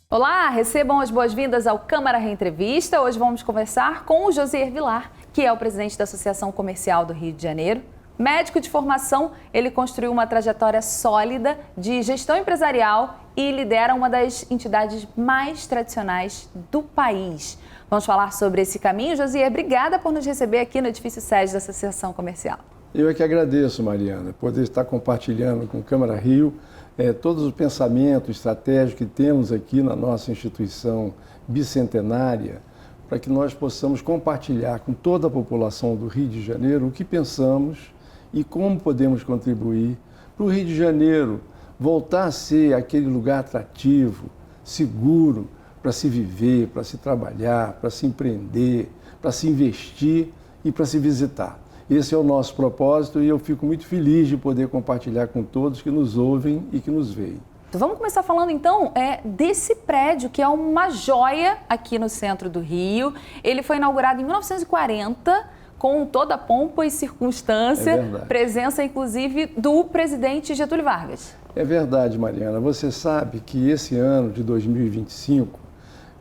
Olá, recebam as boas-vindas ao Câmara Reentrevista. Hoje vamos conversar com o Josier Vilar, que é o presidente da Associação Comercial do Rio de Janeiro. Médico de formação, ele construiu uma trajetória sólida de gestão empresarial e lidera uma das entidades mais tradicionais do país. Vamos falar sobre esse caminho. Josier, obrigada por nos receber aqui no edifício sede da Associação Comercial. Eu é que agradeço, Mariana, poder estar compartilhando com o Câmara Rio todos os pensamentos estratégicos que temos aqui na nossa instituição bicentenária, para que nós possamos compartilhar com toda a população do Rio de Janeiro o que pensamos e como podemos contribuir para o Rio de Janeiro voltar a ser aquele lugar atrativo, seguro, para se viver, para se trabalhar, para se empreender, para se investir e para se visitar. Esse é o nosso propósito e eu fico muito feliz de poder compartilhar com todos que nos ouvem e que nos veem. Vamos começar falando então desse prédio que é uma joia aqui no centro do Rio. Ele foi inaugurado em 1940 com toda a pompa e circunstância, presença inclusive do presidente Getúlio Vargas. É verdade, Mariana. Você sabe que esse ano de 2025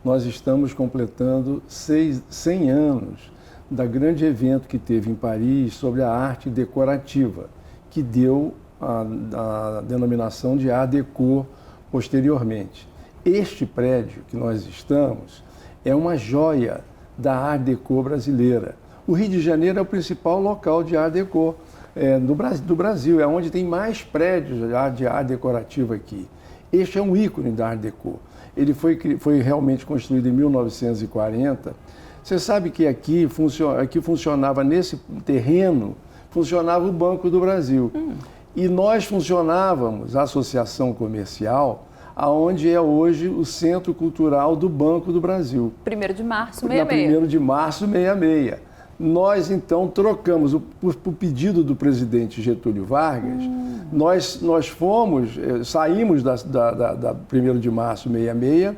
nós estamos completando 100 anos da grande evento que teve em Paris sobre a arte decorativa, que deu a denominação de Art Deco posteriormente. Este prédio que nós estamos é uma joia da Art Deco brasileira. O Rio de Janeiro é o principal local de Art Deco do Brasil, é onde tem mais prédios de arte decorativa aqui. Este é um ícone da Art Deco. Ele foi realmente construído em 1940. Você sabe que aqui funcionava nesse terreno, funcionava o Banco do Brasil. E nós funcionávamos, a Associação Comercial, aonde é hoje o Centro Cultural do Banco do Brasil. 1º de março, 66. Na 1º de março, 66. Nós, então, trocamos, por pedido do presidente Getúlio Vargas, nós saímos da 1º de março, 66,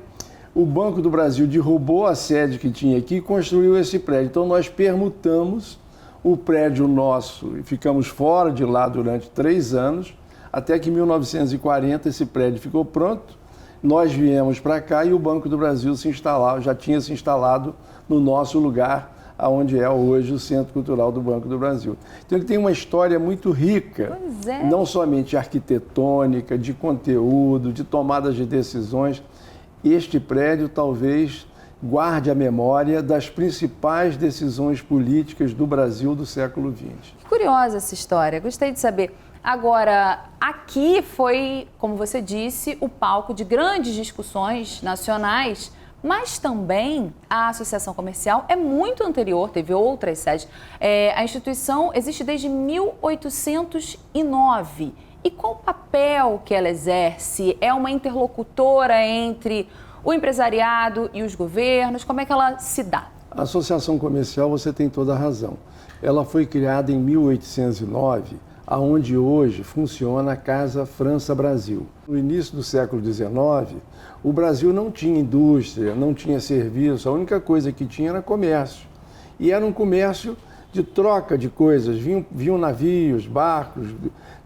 o Banco do Brasil derrubou a sede que tinha aqui e construiu esse prédio. Então, nós permutamos o prédio nosso e ficamos fora de lá durante 3 anos, até que em 1940 esse prédio ficou pronto. Nós viemos para cá e o Banco do Brasil já tinha se instalado no nosso lugar, onde é hoje o Centro Cultural do Banco do Brasil. Então, ele tem uma história muito rica, não somente arquitetônica, de conteúdo, de tomadas de decisões. Este prédio talvez guarde a memória das principais decisões políticas do Brasil do século XX. Curiosa essa história, gostei de saber. Agora, aqui foi, como você disse, o palco de grandes discussões nacionais, mas também a Associação Comercial é muito anterior, teve outras sedes. A instituição existe desde 1809. E qual o papel que ela exerce? É uma interlocutora entre o empresariado e os governos? Como é que ela se dá? A Associação Comercial, você tem toda a razão. Ela foi criada em 1809, aonde hoje funciona a Casa França-Brasil. No início do século XIX, o Brasil não tinha indústria, não tinha serviço, a única coisa que tinha era comércio. E era um comércio de troca de coisas, vinham navios, barcos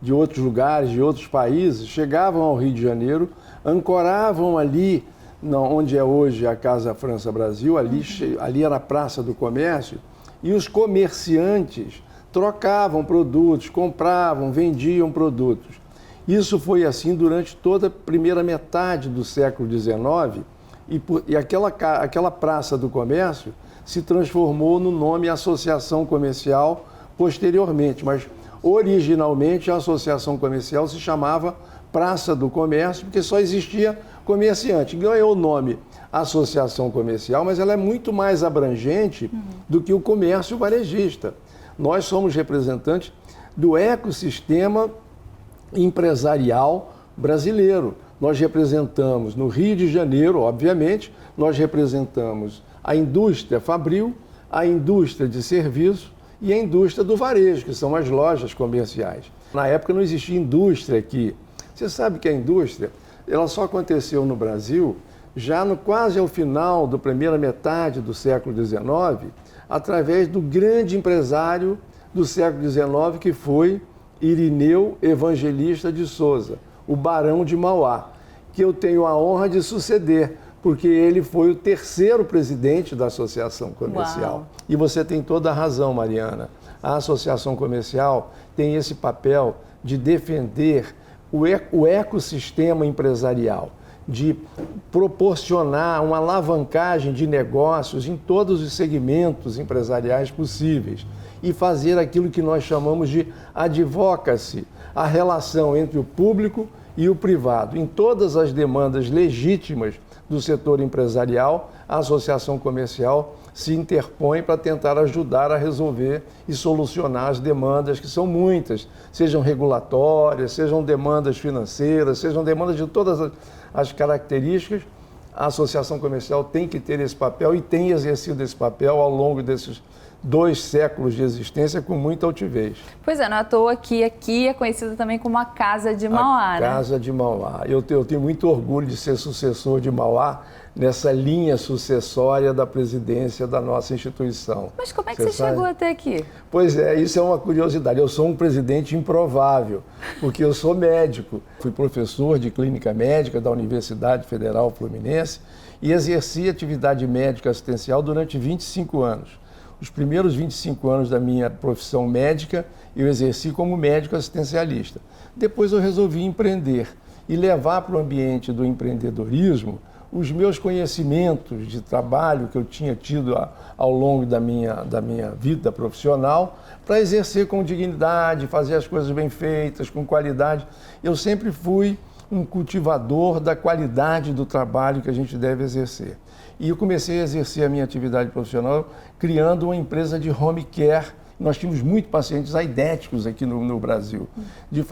de outros lugares, de outros países, chegavam ao Rio de Janeiro, ancoravam ali, onde é hoje a Casa França-Brasil, ali era a Praça do Comércio, e os comerciantes trocavam produtos, compravam, vendiam produtos. Isso foi assim durante toda a primeira metade do século XIX, e aquela Praça do Comércio se transformou no nome Associação Comercial posteriormente, mas originalmente a Associação Comercial se chamava Praça do Comércio, porque só existia comerciante. Ganhou o nome Associação Comercial, mas ela é muito mais abrangente do que o comércio varejista. Nós somos representantes do ecossistema empresarial brasileiro. Nós representamos no Rio de Janeiro, obviamente, nós representamos a indústria fabril, a indústria de serviço e a indústria do varejo, que são as lojas comerciais. Na época não existia indústria aqui. Você sabe que a indústria, ela só aconteceu no Brasil já quase ao final da primeira metade do século XIX, através do grande empresário do século XIX, que foi Irineu Evangelista de Souza, o Barão de Mauá, que eu tenho a honra de suceder, porque ele foi o terceiro presidente da Associação Comercial. Uau. E você tem toda a razão, Mariana. A Associação Comercial tem esse papel de defender o ecossistema empresarial, de proporcionar uma alavancagem de negócios em todos os segmentos empresariais possíveis e fazer aquilo que nós chamamos de advocacy, a relação entre o público e o privado. Em todas as demandas legítimas do setor empresarial, a Associação Comercial se interpõe para tentar ajudar a resolver e solucionar as demandas, que são muitas, sejam regulatórias, sejam demandas financeiras, sejam demandas de todas as características. A Associação Comercial tem que ter esse papel e tem exercido esse papel ao longo desses 2 séculos de existência com muita altivez. Pois é, não é à toa que aqui é conhecida também como a Casa de Mauá, né? Casa de Mauá. Eu tenho muito orgulho de ser sucessor de Mauá nessa linha sucessória da presidência da nossa instituição. Mas como é que você chegou até aqui? Pois é, isso é uma curiosidade. Eu sou um presidente improvável, porque eu sou médico. Fui professor de clínica médica da Universidade Federal Fluminense e exerci atividade médica assistencial durante 25 anos. Os primeiros 25 anos da minha profissão médica, eu exerci como médico assistencialista. Depois eu resolvi empreender e levar para o ambiente do empreendedorismo os meus conhecimentos de trabalho que eu tinha tido ao longo da minha vida profissional para exercer com dignidade, fazer as coisas bem feitas, com qualidade. Eu sempre fui um cultivador da qualidade do trabalho que a gente deve exercer. E eu comecei a exercer a minha atividade profissional criando uma empresa de home care. Nós tínhamos muitos pacientes aidéticos aqui no Brasil, de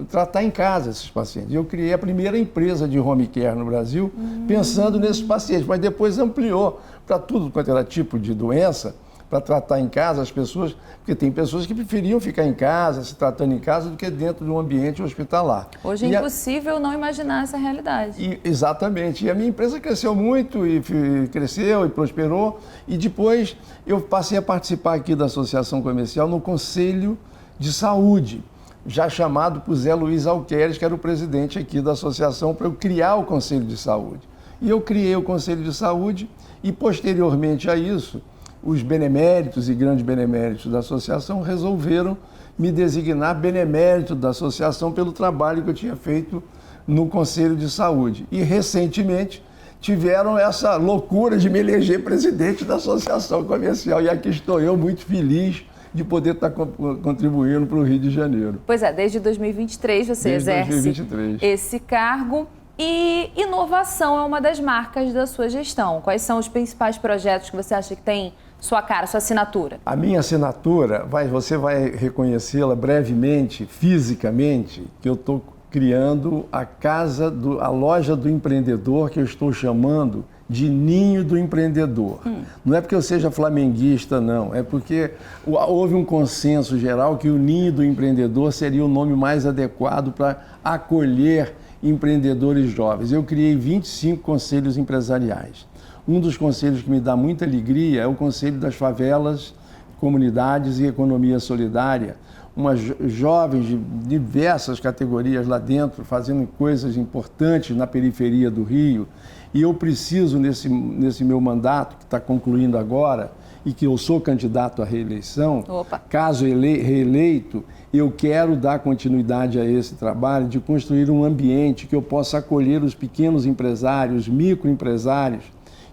tratar em casa esses pacientes. Eu criei a primeira empresa de home care no Brasil, pensando nesses pacientes, mas depois ampliou para tudo quanto era tipo de doença, para tratar em casa as pessoas, porque tem pessoas que preferiam ficar em casa, se tratando em casa, do que dentro de um ambiente hospitalar. Hoje é impossível não imaginar essa realidade. Exatamente. E a minha empresa cresceu muito, e cresceu e prosperou, e depois eu passei a participar aqui da Associação Comercial no Conselho de Saúde, já chamado por Zé Luiz Alqueres, que era o presidente aqui da associação, para eu criar o Conselho de Saúde. E eu criei o Conselho de Saúde e, posteriormente a isso, os beneméritos e grandes beneméritos da associação resolveram me designar benemérito da associação pelo trabalho que eu tinha feito no Conselho de Saúde. E, recentemente, tiveram essa loucura de me eleger presidente da Associação Comercial. E aqui estou eu, muito feliz de poder estar contribuindo para o Rio de Janeiro. Pois é, desde 2023 você exerce esse cargo. E inovação é uma das marcas da sua gestão. Quais são os principais projetos que você acha que tem sua cara, sua assinatura? A minha assinatura, você vai reconhecê-la brevemente, fisicamente, que eu estou criando a loja do empreendedor, que eu estou chamando de Ninho do Empreendedor. Não é porque eu seja flamenguista, não. É porque houve um consenso geral que o Ninho do Empreendedor seria o nome mais adequado para acolher empreendedores jovens. Eu criei 25 conselhos empresariais. Um dos conselhos que me dá muita alegria é o Conselho das Favelas, Comunidades e Economia Solidária. Umas jovens de diversas categorias lá dentro, fazendo coisas importantes na periferia do Rio. E eu preciso, nesse meu mandato, que está concluindo agora, e que eu sou candidato à reeleição, caso reeleito, eu quero dar continuidade a esse trabalho de construir um ambiente que eu possa acolher os pequenos empresários, microempresários,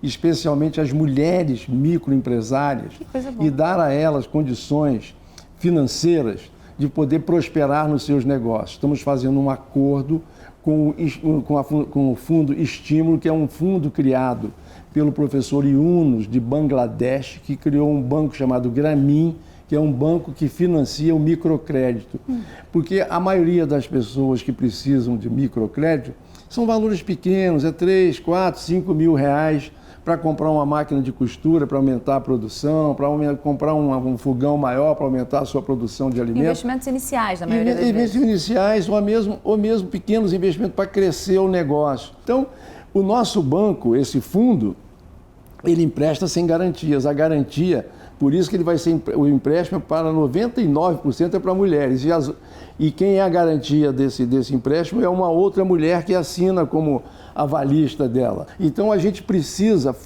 especialmente as mulheres microempresárias, e dar a elas condições financeiras de poder prosperar nos seus negócios. Estamos fazendo um acordo com o Fundo Estímulo, que é um fundo criado pelo professor Yunus, de Bangladesh, que criou um banco chamado Grameen, que que é um banco que financia o microcrédito. Porque a maioria das pessoas que precisam de microcrédito são valores pequenos, é 3, 4, 5 mil reais para comprar uma máquina de costura, para aumentar a produção, para comprar um fogão maior, para aumentar a sua produção de alimentos. Investimentos iniciais, na maioria das vezes. Investimentos iniciais ou mesmo pequenos investimentos para crescer o negócio. Então, o nosso banco, esse fundo, ele empresta sem garantias. A garantia, por isso que ele vai ser o empréstimo para 99% é para mulheres. E quem é a garantia desse empréstimo é uma outra mulher que assina como avalista dela. Então a gente precisa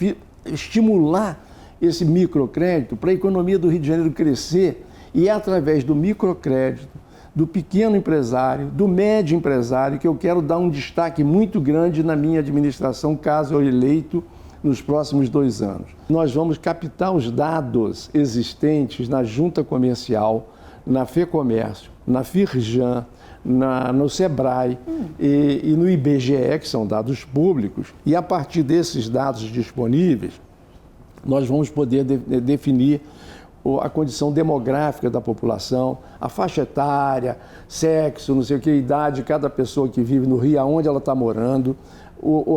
estimular esse microcrédito para a economia do Rio de Janeiro crescer, e é através do microcrédito, do pequeno empresário, do médio empresário, que eu quero dar um destaque muito grande na minha administração, caso eu eleito nos próximos 2 anos. Nós vamos captar os dados existentes na Junta Comercial, na FEComércio, na Firjan, no Sebrae e no IBGE, que são dados públicos, e a partir desses dados disponíveis, nós vamos poder definir a condição demográfica da população, a faixa etária, sexo, não sei o que, idade de cada pessoa que vive no Rio, aonde ela está morando,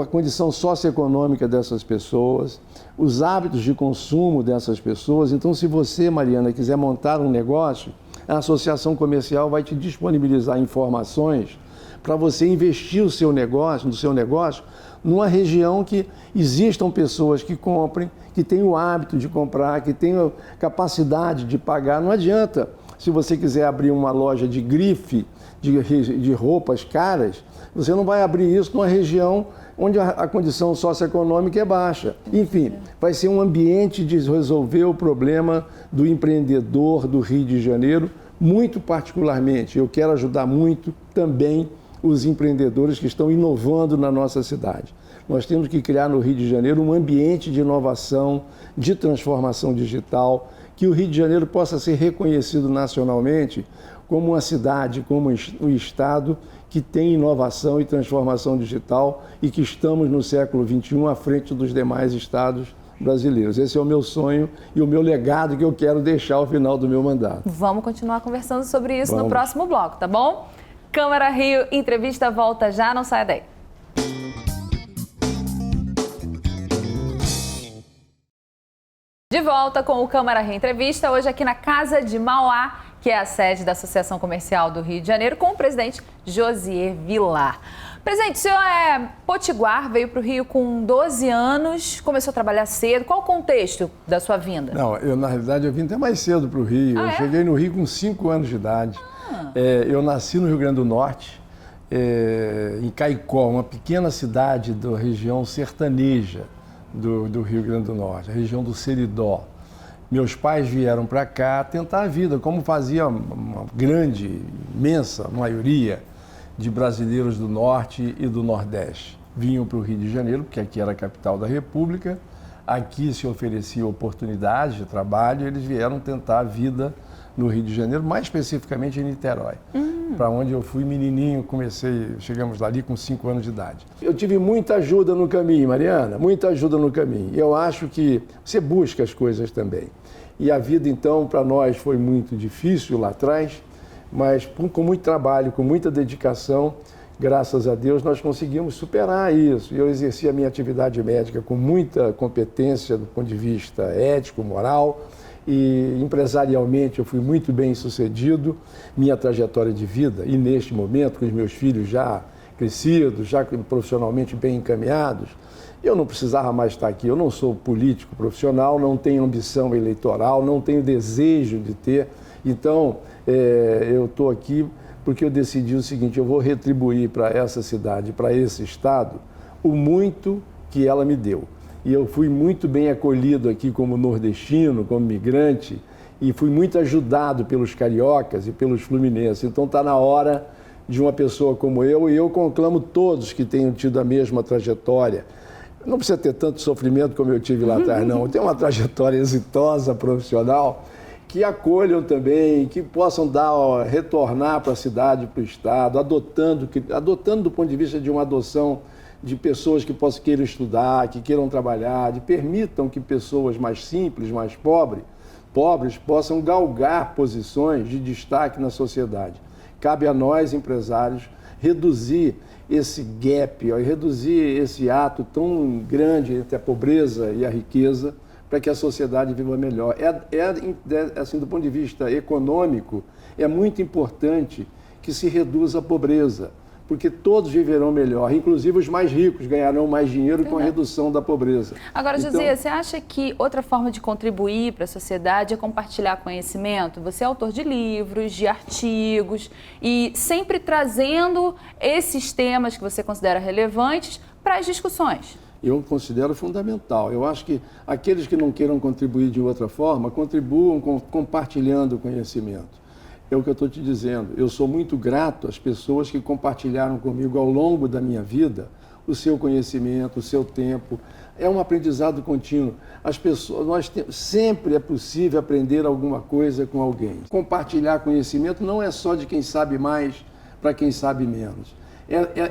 a condição socioeconômica dessas pessoas, os hábitos de consumo dessas pessoas. Então, se você, Mariana, quiser montar um negócio, a associação comercial vai te disponibilizar informações para você investir no seu negócio, numa região que existam pessoas que comprem, que tenham o hábito de comprar, que tenham capacidade de pagar. Não adianta, se você quiser abrir uma loja de grife, de roupas caras, você não vai abrir isso numa região onde a condição socioeconômica é baixa. Enfim, vai ser um ambiente de resolver o problema do empreendedor do Rio de Janeiro, muito particularmente. Eu quero ajudar muito também os empreendedores que estão inovando na nossa cidade. Nós temos que criar no Rio de Janeiro um ambiente de inovação, de transformação digital, que o Rio de Janeiro possa ser reconhecido nacionalmente como uma cidade, como um estado que tem inovação e transformação digital e que estamos no século XXI à frente dos demais estados brasileiros. Esse é o meu sonho e o meu legado que eu quero deixar ao final do meu mandato. Vamos continuar conversando sobre isso no próximo bloco, tá bom? Câmara Rio, entrevista volta já, não saia daí. De volta com o Câmara Rio Entrevista, hoje aqui na Casa de Mauá, que é a sede da Associação Comercial do Rio de Janeiro, com o presidente Josier Vilar. Presidente, o senhor é potiguar, veio para o Rio com 12 anos, começou a trabalhar cedo. Qual o contexto da sua vinda? Não, na realidade eu vim até mais cedo para o Rio. Eu cheguei no Rio com 5 anos de idade. Eu nasci no Rio Grande do Norte, em Caicó, uma pequena cidade da região sertaneja do Rio Grande do Norte, a região do Seridó. Meus pais vieram para cá tentar a vida, como fazia uma grande, imensa maioria de brasileiros do Norte e do Nordeste. Vinham para o Rio de Janeiro, porque aqui era a capital da República, aqui se oferecia oportunidades de trabalho, e eles vieram tentar a vida no Rio de Janeiro, mais especificamente em Niterói, para onde eu fui menininho, chegamos lá ali com 5 anos de idade. Eu tive muita ajuda no caminho, Mariana, muita ajuda no caminho. Eu acho que você busca as coisas também. E a vida, então, para nós foi muito difícil lá atrás, mas com muito trabalho, com muita dedicação, graças a Deus, nós conseguimos superar isso. Eu exerci a minha atividade médica com muita competência do ponto de vista ético, moral, e empresarialmente eu fui muito bem sucedido. Minha trajetória de vida, e neste momento, com os meus filhos já crescidos, já profissionalmente bem encaminhados, eu não precisava mais estar aqui. Eu não sou político profissional, não tenho ambição eleitoral, não tenho desejo de ter. Então, eu estou aqui porque eu decidi o seguinte: eu vou retribuir para essa cidade, para esse estado, o muito que ela me deu. E eu fui muito bem acolhido aqui como nordestino, como migrante, e fui muito ajudado pelos cariocas e pelos fluminenses. Então está na hora de uma pessoa como eu, e eu conclamo todos que tenham tido a mesma trajetória. Não precisa ter tanto sofrimento como eu tive lá atrás, não. Tem uma trajetória exitosa, profissional, que acolham também, que possam retornar para a cidade, para o estado, adotando do ponto de vista de uma adoção de pessoas que queiram estudar, que queiram trabalhar, permitam que pessoas mais simples, mais pobres, pobres possam galgar posições de destaque na sociedade. Cabe a nós, empresários, reduzir esse gap, reduzir esse ato tão grande entre a pobreza e a riqueza, para que a sociedade viva melhor. Assim, do ponto de vista econômico, é muito importante que se reduza a pobreza, porque todos viverão melhor, inclusive os mais ricos ganharão mais dinheiro com a redução da pobreza. Agora, José, você acha que outra forma de contribuir para a sociedade é compartilhar conhecimento? Você é autor de livros, de artigos, e sempre trazendo esses temas que você considera relevantes para as discussões. Eu considero fundamental. Eu acho que aqueles que não queiram contribuir de outra forma, contribuam compartilhando o conhecimento. É o que eu estou te dizendo. Eu sou muito grato às pessoas que compartilharam comigo ao longo da minha vida o seu conhecimento, o seu tempo. É um aprendizado contínuo. As pessoas, sempre é possível aprender alguma coisa com alguém. Compartilhar conhecimento não é só de quem sabe mais para quem sabe menos.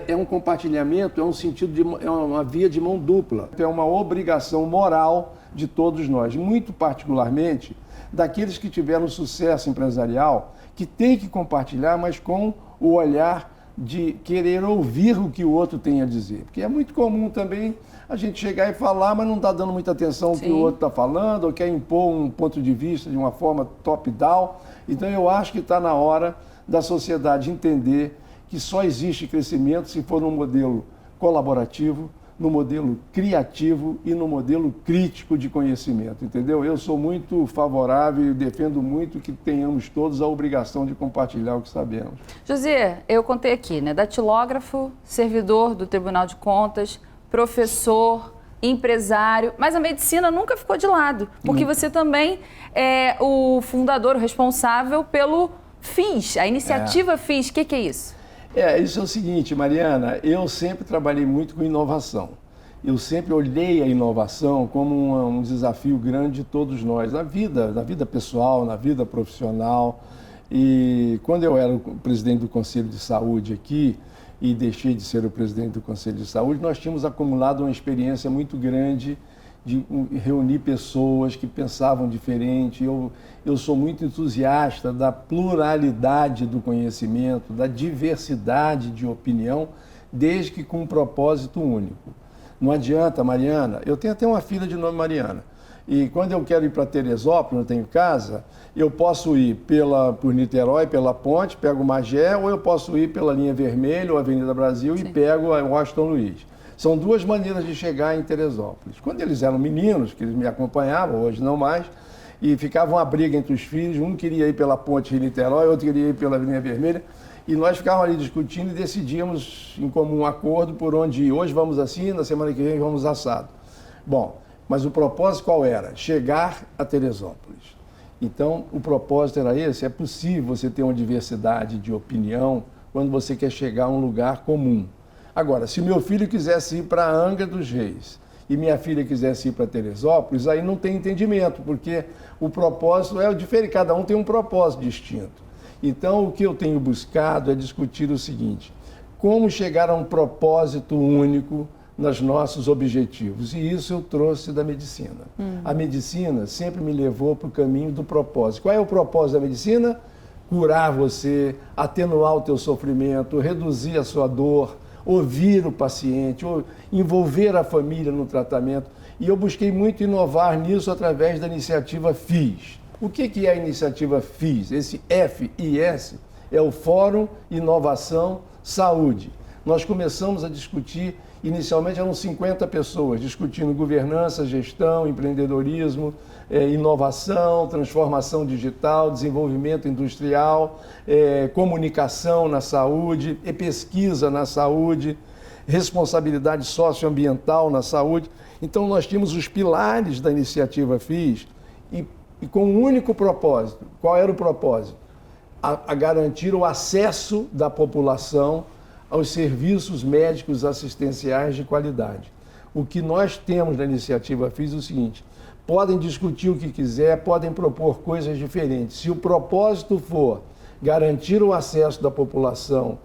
É um compartilhamento, é um sentido, é uma via de mão dupla. É uma obrigação moral de todos nós, muito particularmente daqueles que tiveram sucesso empresarial, que tem que compartilhar, mas com o olhar de querer ouvir o que o outro tem a dizer. Porque é muito comum também a gente chegar e falar, mas não está dando muita atenção ao que o outro está falando, ou quer impor um ponto de vista de uma forma top-down. Então eu acho que está na hora da sociedade entender que só existe crescimento se for num modelo colaborativo, no modelo criativo e no modelo crítico de conhecimento, entendeu? Eu sou muito favorável e defendo muito que tenhamos todos a obrigação de compartilhar o que sabemos. José, eu contei aqui, né? Datilógrafo, servidor do Tribunal de Contas, professor, empresário, mas a medicina nunca ficou de lado, porque você também é o fundador, o responsável pelo FIS, a iniciativa FIS. O que é isso? Isso é o seguinte, Mariana, eu sempre trabalhei muito com inovação. Eu sempre olhei a inovação como um desafio grande de todos nós, na vida pessoal, na vida profissional. E quando eu era o presidente do Conselho de Saúde aqui, e deixei de ser o presidente do Conselho de Saúde, nós tínhamos acumulado uma experiência muito grande de reunir pessoas que pensavam diferente. Eu sou muito entusiasta da pluralidade do conhecimento, da diversidade de opinião, desde que com um propósito único. Não adianta, Mariana, eu tenho até uma filha de nome Mariana, e quando eu quero ir para Teresópolis, não tenho casa, eu posso ir por Niterói, pela ponte, pego o Magé, ou eu posso ir pela linha vermelha ou Avenida Brasil e pego a Washington Luiz. São duas maneiras de chegar em Teresópolis. Quando eles eram meninos, que eles me acompanhavam, hoje não mais, e ficava uma briga entre os filhos, um queria ir pela ponte de Niterói, outro queria ir pela linha vermelha, e nós ficávamos ali discutindo e decidíamos em comum acordo por onde ir. Hoje vamos assim, na semana que vem vamos assado. Bom, mas o propósito qual era? Chegar a Teresópolis. Então, o propósito era esse. É possível você ter uma diversidade de opinião quando você quer chegar a um lugar comum. Agora, se meu filho quisesse ir para Angra dos Reis e minha filha quisesse ir para Teresópolis, aí não tem entendimento, porque o propósito é diferente, cada um tem um propósito distinto. Então, o que eu tenho buscado é discutir o seguinte: como chegar a um propósito único nos nossos objetivos. E isso eu trouxe da medicina. A medicina sempre me levou para o caminho do propósito. Qual é o propósito da medicina? Curar você, atenuar o teu sofrimento, reduzir a sua dor, ouvir o paciente, envolver a família no tratamento. E eu busquei muito inovar nisso através da iniciativa FIS. O que é a iniciativa FIS? Esse FIS é o Fórum Inovação Saúde. Nós começamos a discutir, inicialmente eram 50 pessoas, discutindo governança, gestão, empreendedorismo, inovação, transformação digital, desenvolvimento industrial, comunicação na saúde, pesquisa na saúde, responsabilidade socioambiental na saúde. Então nós tínhamos os pilares da iniciativa FIS e com um único propósito. Qual era o propósito? A garantir o acesso da população aos serviços médicos assistenciais de qualidade. O que nós temos na iniciativa FIS é o seguinte: podem discutir o que quiser, podem propor coisas diferentes. Se o propósito for garantir o acesso da população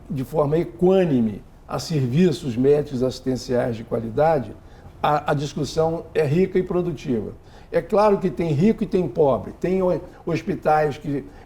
de forma equânime a serviços médicos assistenciais de qualidade, a discussão é rica e produtiva. É claro que tem rico e tem pobre. Tem hospitais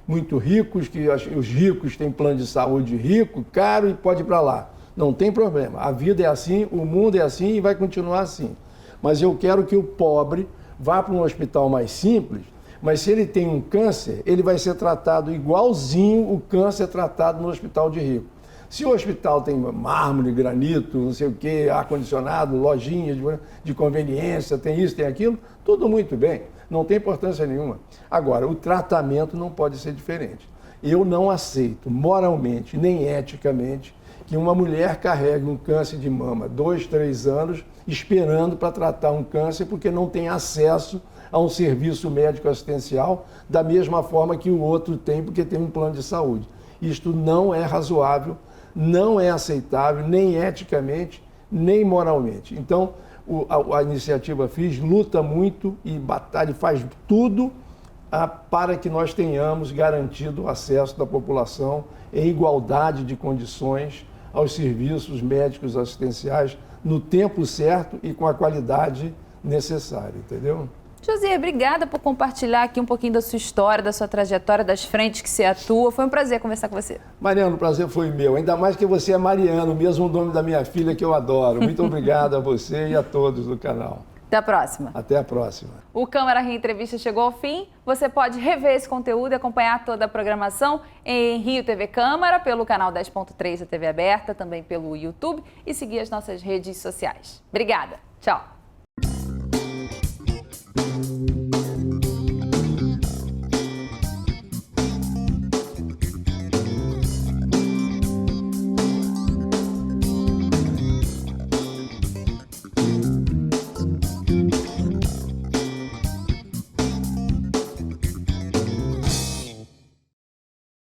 muito ricos, que os ricos têm plano de saúde rico, caro e pode ir para lá. Não tem problema. A vida é assim, o mundo é assim e vai continuar assim. Mas eu quero que o pobre vá para um hospital mais simples, mas se ele tem um câncer, ele vai ser tratado igualzinho o câncer tratado no hospital de rico. Se o hospital tem mármore, granito, não sei o quê, ar-condicionado, lojinhas de conveniência, tem isso, tem aquilo, tudo muito bem, não tem importância nenhuma. Agora, o tratamento não pode ser diferente. Eu não aceito moralmente, nem eticamente, que uma mulher carregue um câncer de mama 2, 3 anos esperando para tratar um câncer porque não tem acesso a um serviço médico assistencial da mesma forma que o outro tem porque tem um plano de saúde. Isto não é razoável, não é aceitável, nem eticamente, nem moralmente. Então, a iniciativa FIS luta muito e batalha, faz tudo para que nós tenhamos garantido o acesso da população em igualdade de condições aos serviços médicos assistenciais no tempo certo e com a qualidade necessária, entendeu? Josier, obrigada por compartilhar aqui um pouquinho da sua história, da sua trajetória, das frentes que você atua. Foi um prazer conversar com você. Mariano, o prazer foi meu. Ainda mais que você é Mariano, o mesmo nome da minha filha que eu adoro. Muito obrigado a você e a todos do canal. Até a próxima. Até a próxima. O Câmara Reentrevista chegou ao fim. Você pode rever esse conteúdo e acompanhar toda a programação em Rio TV Câmara, pelo canal 10.3 da TV Aberta, também pelo YouTube e seguir as nossas redes sociais. Obrigada. Tchau.